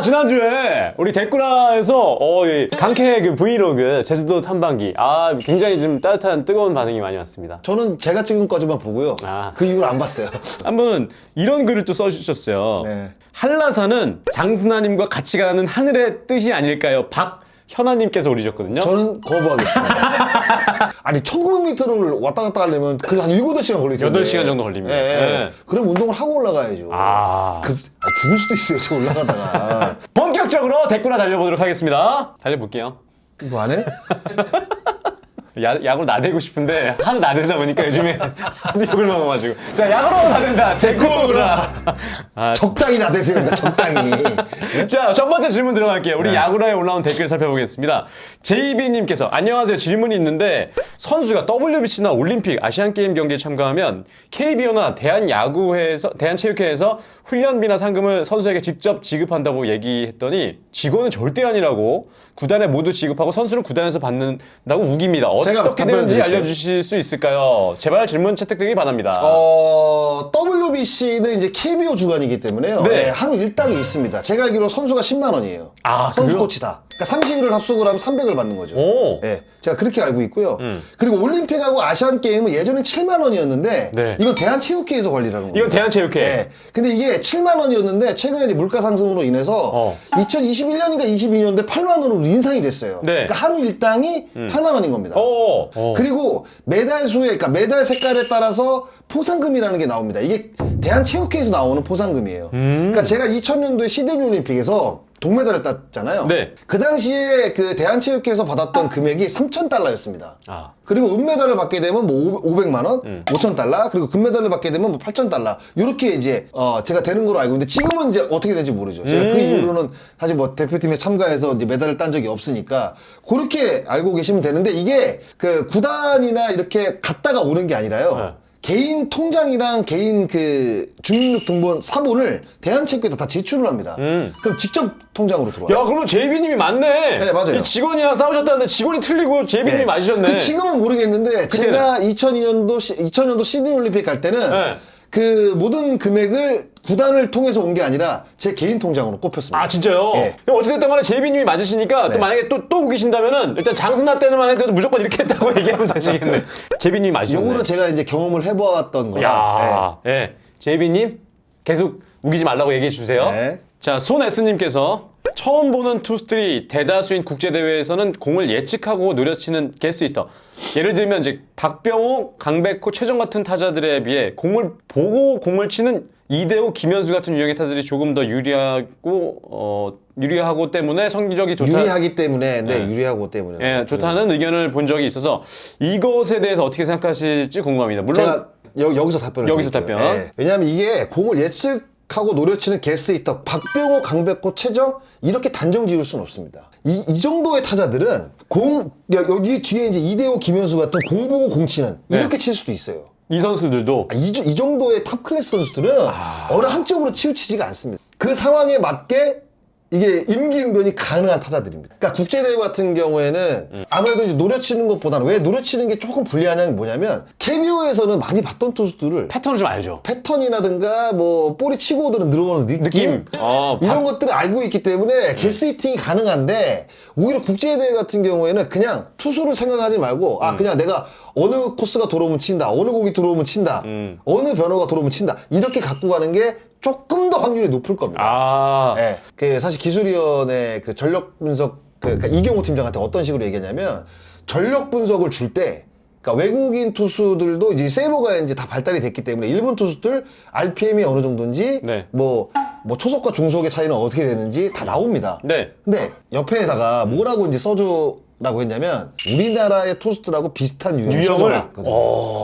지난주에 우리 댓글에서 이 강캐 그 브이로그 제주도 탐방기 굉장히 좀 따뜻한 뜨거운 반응이 많이 왔습니다. 저는 제가 찍은 거지만 보고요. 그 이후로 안 봤어요. 한 분은 이런 글을 또 써주셨어요. 네. 한라산은 장승하님과 같이 가는 하늘의 뜻이 아닐까요? 박현아님께서 올리셨거든요. 저는 거부하겠습니다. 아니 1900m를 왔다 갔다 하려면 그 한 7, 8시간 걸릴 텐데 8시간 정도 걸립니다. 예, 예. 네. 그럼 운동을 하고 올라가야죠. 죽을 수도 있어요, 저 올라가다가. 본격적으로 댓글 하나 달려보도록 하겠습니다. 달려볼게요. 뭐 안 해? 약으로 나대고 싶은데 하도 나대다 보니까 요즘에 하도 욕을 먹어가지고. 자, 약으로 나댄다 댓글아. 적당히 나대세요, 그러니까 적당히. 자, 첫 번째 질문 들어갈게요. 우리 야구라에 올라온 댓글 살펴보겠습니다. JB님께서 안녕하세요. 질문이 있는데 선수가 WBC나 올림픽, 아시안게임 경기에 참가하면 KBO나 대한체육회에서 훈련비나 상금을 선수에게 직접 지급한다고 얘기했더니 직원은 절대 아니라고 구단에 모두 지급하고 선수는 구단에서 받는다고 우깁니다. 어떻게 되는지 알려주실 수 있을까요? 제발 질문 채택되기 바랍니다. WBC는 이제 KBO 주관이기 때문에요. 네. 네, 하루 일당이 있습니다. 제가 알기로 선수가 10만 원이에요. 선수 그래요? 코치다. 그러니까 30일을 합숙을 하면 300을 받는 거죠. 네. 제가 그렇게 알고 있고요. 그리고 올림픽하고 아시안게임은 예전에 7만 원이었는데 네. 이건 대한체육회에서 관리를 하는 거예요. 이건 대한체육회. 네. 근데 이게 7만 원이었는데 최근에 이제 물가 상승으로 인해서 2021년인가 22년도에 8만 원으로 인상이 됐어요. 네. 그러니까 하루 일당이 8만 원인 겁니다. 그리고 메달 수에, 그러니까 메달 색깔에 따라서 포상금이라는 게 나옵니다. 이게 대한체육회에서 나오는 포상금이에요. 그러니까 제가 2000년도에 시드니 올림픽에서 동메달을 땄잖아요. 네. 그 당시에 그 대한체육회에서 받았던 금액이 3,000달러였습니다. 그리고 은메달을 받게 되면 뭐 500만 원, 5,000달러, 그리고 금메달을 받게 되면 뭐 8,000달러. 이렇게 이제 제가 되는 걸로 알고 있는데 지금은 이제 어떻게 될지 모르죠. 제가 그 이후로는 사실 뭐 대표팀에 참가해서 이제 메달을 딴 적이 없으니까 그렇게 알고 계시면 되는데 이게 그 구단이나 이렇게 갔다가 오는 게 아니라요. 개인 통장이랑 개인 그 주민등록등본 사본을 대한체육회에다 다 제출을 합니다. 그럼 직접 통장으로 들어와요. 야, 그러면 JB님이 맞네. 네, 맞아요. 이 직원이랑 싸우셨다는데 직원이 틀리고 JB님이 맞으셨네. 지금은 모르겠는데 제가 2002년도 시드니 올림픽 갈 때는 그 모든 금액을 구단을 통해서 온 게 아니라 제 개인 통장으로 꼽혔습니다. 진짜요? 어찌됐든 간에 JB님이 맞으시니까 또 만약에 또 우기신다면은 일단 장승나 때는만 해도 무조건 이렇게 했다고 얘기하면 되시겠네. JB님이 맞으셨네. 요거는 제가 이제 경험을 해보았던 거라. JB님 계속 우기지 말라고 얘기해 주세요. 자, 손S님께서 처음 보는 투수들이 대다수인 국제대회에서는 공을 예측하고 노려치는 게스히터. 예를 들면 이제 박병호, 강백호, 최정 같은 타자들에 비해 공을 보고 공을 치는 이대호, 김현수 같은 유형의 타자들이 조금 더 유리하고 때문에 성적이 좋다. 유리하기 때문에, 유리하고 때문에. 좋다는 의견을 본 적이 있어서 이것에 대해서 어떻게 생각하실지 궁금합니다. 물론 제가 여기서 답변을 드릴게요. 왜냐하면 이게 공을 예측하고 노려치는 게스히터 박병호, 강백호, 최정 이렇게 단정 지을 수는 없습니다. 이 정도의 타자들은 여기 뒤에 이제 이대호, 김현수 같은 공 보고 공 치는 이렇게 칠 수도 있어요. 이 선수들도 이 정도의 탑 클래스 선수들은 어느 한쪽으로 치우치지가 않습니다. 그 상황에 맞게 이게 임기응변이 가능한 타자들입니다. 그러니까 국제대회 같은 경우에는 아무래도 이제 노려치는 것보다는 왜 노려치는 게 조금 불리하냐면 뭐냐면 KBO에서는 많이 봤던 투수들을 패턴을 좀 알죠. 패턴이라든가 뭐 볼이 치고 오더는 늘어오는 느낌? 이런 것들을 알고 있기 때문에 게스히팅이 가능한데 오히려 국제대회 같은 경우에는 그냥 투수를 생각하지 말고 그냥 내가 어느 코스가 들어오면 친다, 어느 공이 들어오면 친다, 어느 변화가 들어오면 친다 이렇게 갖고 가는 게 조금 더 확률이 높을 겁니다. 그 사실 기술위원회 그 전력 분석 그러니까 이경호 팀장한테 어떤 식으로 얘기했냐면 전력 분석을 줄 때 그러니까 외국인 투수들도 이제 세이버가 이제 다 발달이 됐기 때문에 일본 투수들 RPM이 어느 정도인지 뭐 초속과 중속의 차이는 어떻게 되는지 다 나옵니다. 근데 옆에다가 뭐라고 이제 써줘라고 했냐면 우리나라의 투수들하고 비슷한 유형을 써줘라.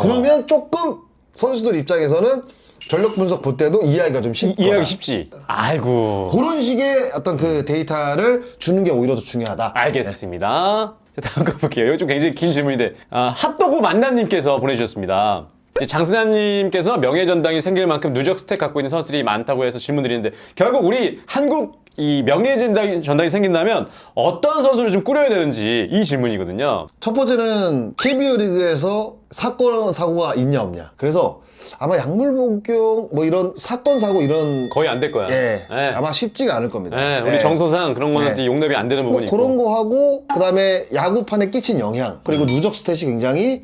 그러면 조금 선수들 입장에서는 전력 분석 볼 때도 이해하기가 좀 쉽거나 이해하기 쉽지. 아이고. 그런 식의 어떤 그 데이터를 주는 게 오히려 더 중요하다. 알겠습니다. 자, 다음 거 볼게요. 이거 좀 굉장히 긴 질문인데 핫도그 만나님께서 보내주셨습니다. 장승환님께서 명예전당이 생길 만큼 누적 스택 갖고 있는 선수들이 많다고 해서 질문 드리는데 결국 우리 한국 이 명예전당이 생긴다면 어떤 선수를 좀 꾸려야 되는지 이 질문이거든요. 첫 번째는 KBO 리그에서 사건 사고가 있냐 없냐. 그래서 아마 약물 복용 뭐 이런 사건 사고 이런 거의 안 될 거야. 예, 네. 아마 쉽지가 않을 겁니다. 네, 우리 예. 정서상 그런 거는 네. 용납이 안 되는 뭐 부분이 그런 있고. 거 하고 그다음에 야구판에 끼친 영향 그리고 누적 스탯이 굉장히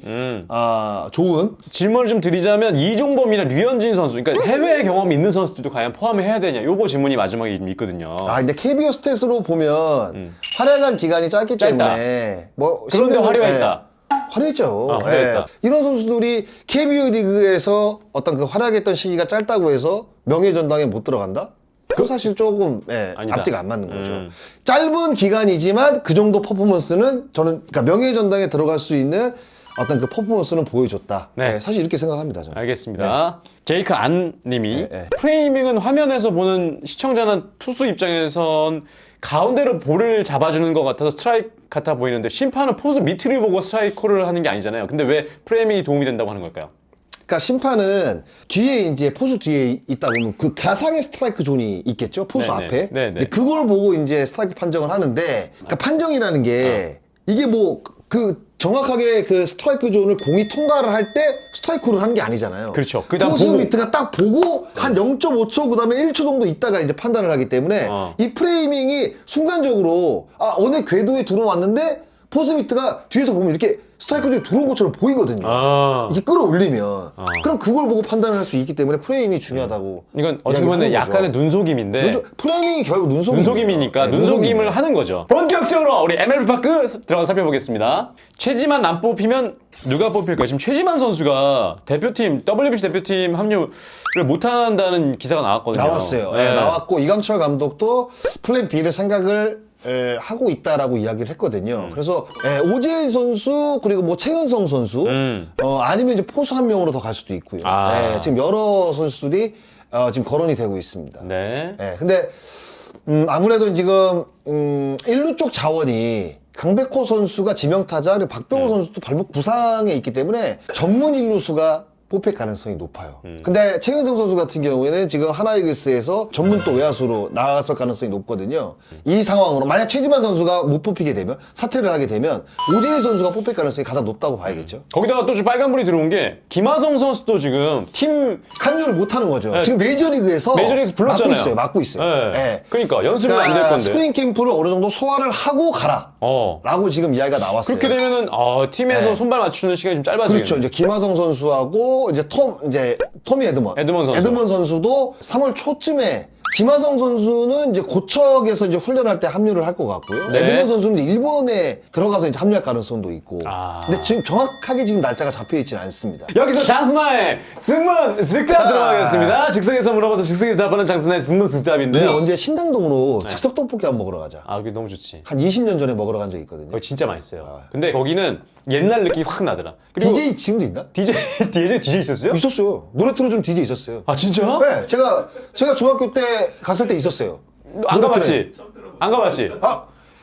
좋은. 질문을 좀 드리자면 이종범이나 류현진 선수, 그러니까 해외 경험이 있는 선수들도 과연 포함해야 되냐? 요거 질문이 마지막에 좀 있거든요. 근데 KBO 스탯으로 보면 활약한 기간이 짧기 짧다. 때문에 뭐 그런데 10년 화려했다. 화려했죠. 화려했다. 이런 선수들이 KBO 리그에서 어떤 그 활약했던 시기가 짧다고 해서 명예전당에 못 들어간다? 그 사실 조금 아니다. 앞뒤가 안 맞는 거죠. 짧은 기간이지만 그 정도 퍼포먼스는 저는 그러니까 명예전당에 들어갈 수 있는 어떤 그 퍼포먼스는 보여줬다. 네. 사실 이렇게 생각합니다. 저는. 알겠습니다. 제이크 안 님이 네. 프레이밍은 화면에서 보는 시청자나 투수 입장에선 가운데로 볼을 잡아주는 것 같아서 스트라이크 같아 보이는데 심판은 포수 밑을 보고 스트라이크 콜을 하는 게 아니잖아요. 근데 왜 프레이밍이 도움이 된다고 하는 걸까요? 그러니까 심판은 뒤에 이제 포수 뒤에 있다 보면 그 가상의 스트라이크 존이 있겠죠. 포수 네네. 앞에. 네네. 근데 그걸 보고 이제 스트라이크 판정을 하는데 그러니까 판정이라는 게 이게 뭐 그 정확하게 그 스트라이크 존을 공이 통과를 할 때 스트라이크를 하는 게 아니잖아요. 그렇죠. 그다음 포수 보고. 밑에가 딱 보고 한 0.5초 그다음에 1초 정도 있다가 이제 판단을 하기 때문에 이 프레이밍이 순간적으로 어느 궤도에 들어왔는데 포수 밑에가 뒤에서 보면 이렇게 스트라이크 존이 들어온 것처럼 보이거든요. 이게 끌어올리면 그럼 그걸 보고 판단을 할 수 있기 때문에 프레임이 중요하다고. 이건 어떻게 보면 이야기하는 거죠. 약간의 눈속임인데 프레임이 결국 눈속임이니까 네, 눈속임을 하는 거죠. 본격적으로 우리 MLB 파크 들어가 살펴보겠습니다. 최지만 안 뽑히면 누가 뽑힐까요? 지금 최지만 선수가 대표팀 WBC 대표팀 합류를 못한다는 기사가 나왔거든요. 나왔어요. 네. 나왔고 이강철 감독도 플랜 B를 생각을 하고 있다라고 이야기를 했거든요. 그래서 오재일 선수 그리고 뭐 최은성 선수 아니면 이제 포수 한 명으로 더 갈 수도 있고요. 지금 여러 선수들이 지금 거론이 되고 있습니다. 네. 근데 아무래도 지금 1루 쪽 자원이 강백호 선수가 지명타자 그리고 박병호 선수도 발목 부상에 있기 때문에 전문 1루수가 뽑힐 가능성이 높아요. 근데 최은성 선수 같은 경우에는 지금 하나이글스에서 전문 또 외야수로 나갔을 가능성이 높거든요. 이 상황으로 만약 최지만 선수가 못 뽑히게 되면 사퇴를 하게 되면 오재일 선수가 뽑힐 가능성이 가장 높다고 봐야겠죠. 거기다가 또 좀 빨간불이 들어온 게 김하성 선수도 지금 팀 합류를 못 하는 거죠. 지금 메이저리그에서 불렀잖아요. 맡고 있어요. 네. 네. 그러니까 연습은 안 될 건데. 스프링 캠프를 어느 정도 소화를 하고 가라. 라고 지금 이야기가 나왔어요. 그렇게 되면은 팀에서 손발 맞추는 시간이 좀 짧아지겠네요. 그렇죠. 이제 김하성 선수하고 이제 토미 에드먼 선수도 3월 초쯤에 김하성 선수는 이제 고척에서 이제 훈련할 때 합류를 할 것 같고요. 네. 에드먼 선수는 이제 일본에 들어가서 이제 합류할 가능성도 있고. 근데 지금 정확하게 지금 날짜가 잡혀 있지는 않습니다. 여기서 장스나의 승문 즉답 들어가겠습니다. 즉석에서 물어봐서 즉석에서 답하는 장스나의 승문 우리 즉답인데요. 언제 신당동으로 즉석 떡볶이 한번 먹으러 가자. 그게 너무 좋지. 한 20년 전에 먹으러 간 적이 있거든요. 거기 진짜 맛있어요. 근데 거기는 옛날 느낌이 확 나더라. 그리고 DJ 지금도 있나? DJ 있었어요? 있었어요. 노래 틀어준 DJ 있었어요. 진짜? 네, 제가 중학교 때 갔을 때 있었어요. 안 가봤지? 안 가봤지?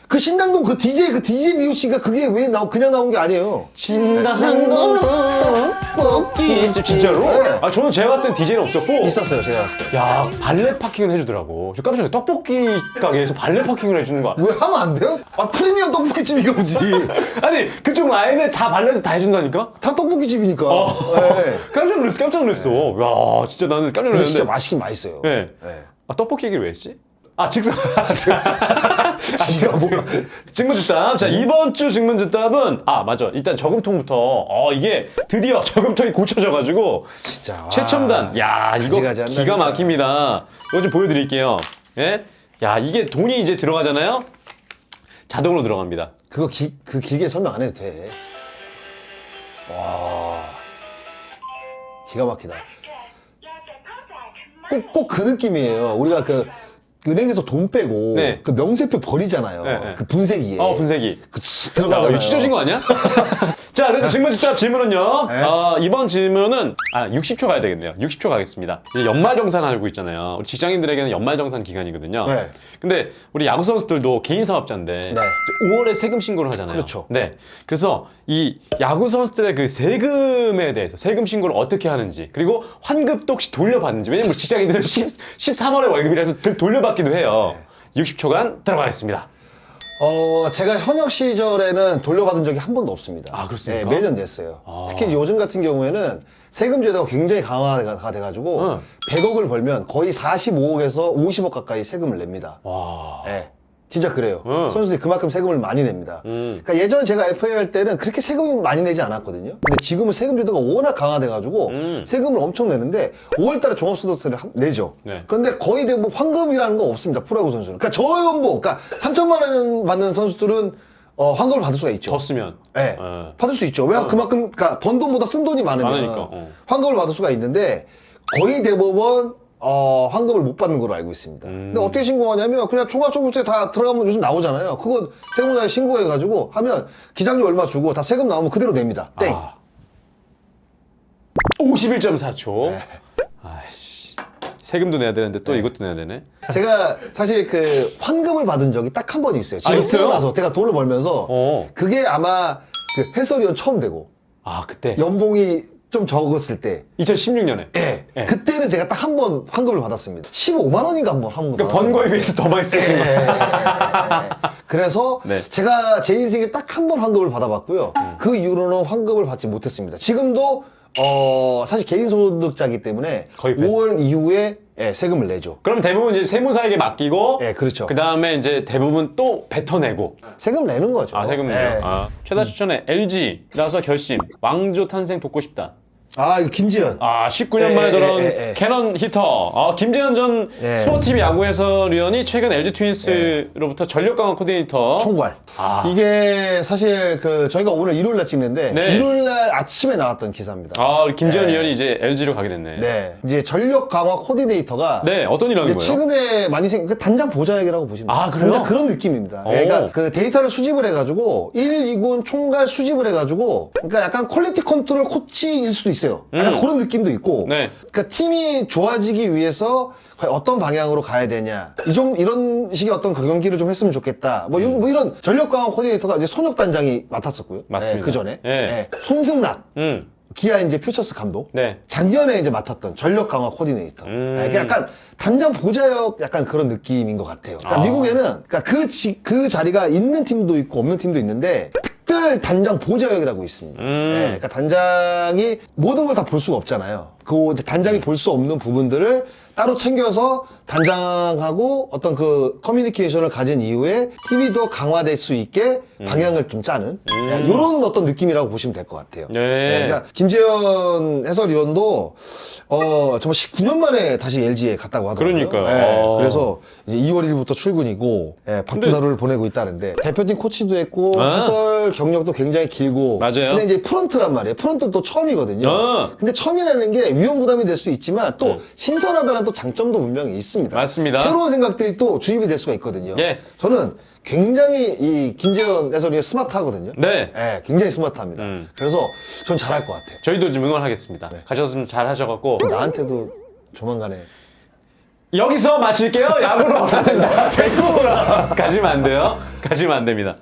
그 신당동 그 DJ DOC가 그게 왜 그냥 나온 게 아니에요. 신당동 떡볶이집 진짜로? 네. 저는 제가 갔을 땐 DJ는 없었고 있었어요, 제가 갔을 때. 야 발레 파킹은 해주더라고. 저 깜짝 놀랐어요. 떡볶이 가게에서 발레 파킹을 해주는 거야. 왜 하면 안 돼요? 프리미엄 떡볶이집이가 뭐지. 아니 그쪽 라인에 다 발레도 다 해준다니까? 다 떡볶이집이니까. 네. 깜짝 놀랐어. 야 진짜 나는 깜짝 근데 놀랐는데. 진짜 맛있긴 맛있어요. 네. 떡볶이 얘기를 왜 했지? 직석. 직문즉답. 자, 이번 주 직문즉답은, 맞아. 일단 저금통부터, 이게 드디어 저금통이 고쳐져가지고. 진짜. 최첨단. 야, 이거 가지가지 기가 한다, 막힙니다. 이거 좀 보여드릴게요. 예? 야, 이게 돈이 이제 들어가잖아요? 자동으로 들어갑니다. 그거 길게 설명 안 해도 돼. 와. 기가 막히다. 꼭 그 느낌이에요. 우리가 은행에서 돈 빼고 네. 그 명세표 버리잖아요. 네. 그 분쇄기에. 분쇄기. 들어가잖아요. 이거 찢어진 거 아니야? 자, 그래서 직문즉답 질문은요. 네. 이번 질문은 60초 가야 되겠네요. 60초 가겠습니다. 이제 연말정산 하고 있잖아요. 우리 직장인들에게는 연말정산 기간이거든요. 네. 근데 우리 야구 선수들도 개인 사업자인데 이제 5월에 세금 신고를 하잖아요. 그렇죠. 네. 그래서 이 야구 선수들의 그 세금에 대해서 세금 신고를 어떻게 하는지 그리고 환급도 혹시 돌려받는지 왜냐면 우리 직장인들은 13월에 월급이라서 돌려받기도 해요. 60초간 들어가겠습니다. 제가 현역 시절에는 돌려받은 적이 한 번도 없습니다. 아, 그렇습니까? 매년 냈어요. 특히 요즘 같은 경우에는 세금 제도가 굉장히 강화가 돼가지고 100억을 벌면 거의 45억에서 50억 가까이 세금을 냅니다. 와. 네, 진짜 그래요. 선수들이 그만큼 세금을 많이 냅니다. 그러니까 예전에 제가 FA 할 때는 그렇게 세금을 많이 내지 않았거든요. 근데 지금은 세금 제도가 워낙 강화돼가지고 세금을 엄청 내는데 5월달에 종합소득세를 내죠. 네. 그런데 거의 대부분 환급이라는 거 없습니다. 프로야구 선수는. 그러니까 저연봉, 그러니까 3천만 원 받는 선수들은 환급을 받을 수가 있죠. 더 쓰면. 네, 받을 수 있죠. 왜냐면 그만큼 그러니까 번 돈보다 쓴 돈이 많으면 많으니까, 환급을 받을 수가 있는데 거의 대부분 환급을 못 받는 걸로 알고 있습니다. 근데 어떻게 신고하냐면 그냥 종합소득세 다 들어가면 요즘 나오잖아요. 그거 세무사에 신고해가지고 하면 기장료 얼마 주고 다 세금 나오면 그대로 냅니다. 땡. 51.4초. 네. 아이씨. 세금도 내야 되는데 또 이것도 내야 되네. 제가 사실 그 환급을 받은 적이 딱 한 번 있어요. 지금 있어요? 태어나서 제가 돈을 벌면서 그게 아마 그 해설위원 처음 되고 아, 그때. 연봉이 좀 적었을 때 2016년에. 예. 그때는 제가 딱 한 번 환급을 받았습니다. 15만 원인가 한 번 그러니까 번 거에 비해서 더 많이 쓰신 거예요. 그래서 네. 제가 제 인생에 딱 한 번 환급을 받아봤고요. 그 이후로는 환급을 받지 못했습니다. 지금도 사실 개인소득자이기 때문에 거의 5월 이후에 세금을 내죠. 그럼 대부분 이제 세무사에게 맡기고 예, 그렇죠. 그 다음에 이제 대부분 또 뱉어내고. 세금 내는 거죠. 아, 세금 내요. 예. 최다 추천에 LG라서 결심. 왕조 탄생 돕고 싶다. 이거 김지현. 19년 만에 들어온 캐논 히터. 김재현 전 예. 스포티비 야구 해설위원이 최근 LG 트윈스로부터 전력 강화 코디네이터. 총괄. 이게 사실 저희가 오늘 일요일 날 찍는데 네. 일요일 날 아침에 나왔던 기사입니다. 우리 김재현 위원이 이제 LG로 가게 됐네. 네. 이제 전력 강화 코디네이터가 네, 어떤 일 하는 이제 거예요? 최근에 많이 그 단장 보좌역이라고 보시면 돼요. 그래요? 단장 그런 느낌입니다. 그러니까 그 데이터를 수집을 해가지고 1, 2군 총괄 수집을 해가지고 그러니까 약간 퀄리티 컨트롤 코치일 수도 있어요. 약간 그런 느낌도 있고. 네. 그러니까 팀이 좋아지기 위해서 과연 어떤 방향으로 가야 되냐. 이런 식의 어떤 경기를 좀 했으면 좋겠다. 뭐 이런 전력 강화 코디네이터가 이제 손혁 단장이 맡았었고요. 맞습니다. 그 전에. 네. 손승락. 음. 기아 이제 퓨처스 감독. 네. 작년에 이제 맡았던 전력 강화 코디네이터. 그러니까 약간 단장 보좌역 약간 그런 느낌인 것 같아요. 그러니까 미국에는 그러니까 그 자리가 있는 팀도 있고 없는 팀도 있는데 특별 단장 보좌역이라고 있습니다. 그러니까 단장이 모든 걸 다 볼 수가 없잖아요. 그 단장이 볼 수 없는 부분들을 따로 챙겨서 단장하고 어떤 그 커뮤니케이션을 가진 이후에 팀이 더 강화될 수 있게 방향을 좀 짜는 이런 어떤 느낌이라고 보시면 될 것 같아요. 네. 그러니까 김재현 해설위원도 정말 19년 만에 다시 LG에 갔다고 하더라고요. 그러니까요. 그래서 이제 2월 1일부터 출근이고 바쁜 하루를 보내고 있다는데 대표팀 코치도 했고 해설 경력도 굉장히 길고 맞아요. 근데 이제 프런트란 말이에요. 프런트 또 처음이거든요. 근데 처음이라는 게 위험 부담이 될 수 있지만 또 신선하다는 또 장점도 분명히 있습니다. 맞습니다. 새로운 생각들이 또 주입이 될 수가 있거든요. 예. 저는 굉장히 이 김재현 해설이 스마트하거든요. 네. 굉장히 스마트합니다. 그래서 전 잘할 것 같아요. 저희도 좀 응원하겠습니다. 가셨으면 잘 하셔갖고. 나한테도 조만간에 여기서 마칠게요. 야구로 올라야 된다. 대꾸로 가시면 안 돼요. 가시면 안 됩니다.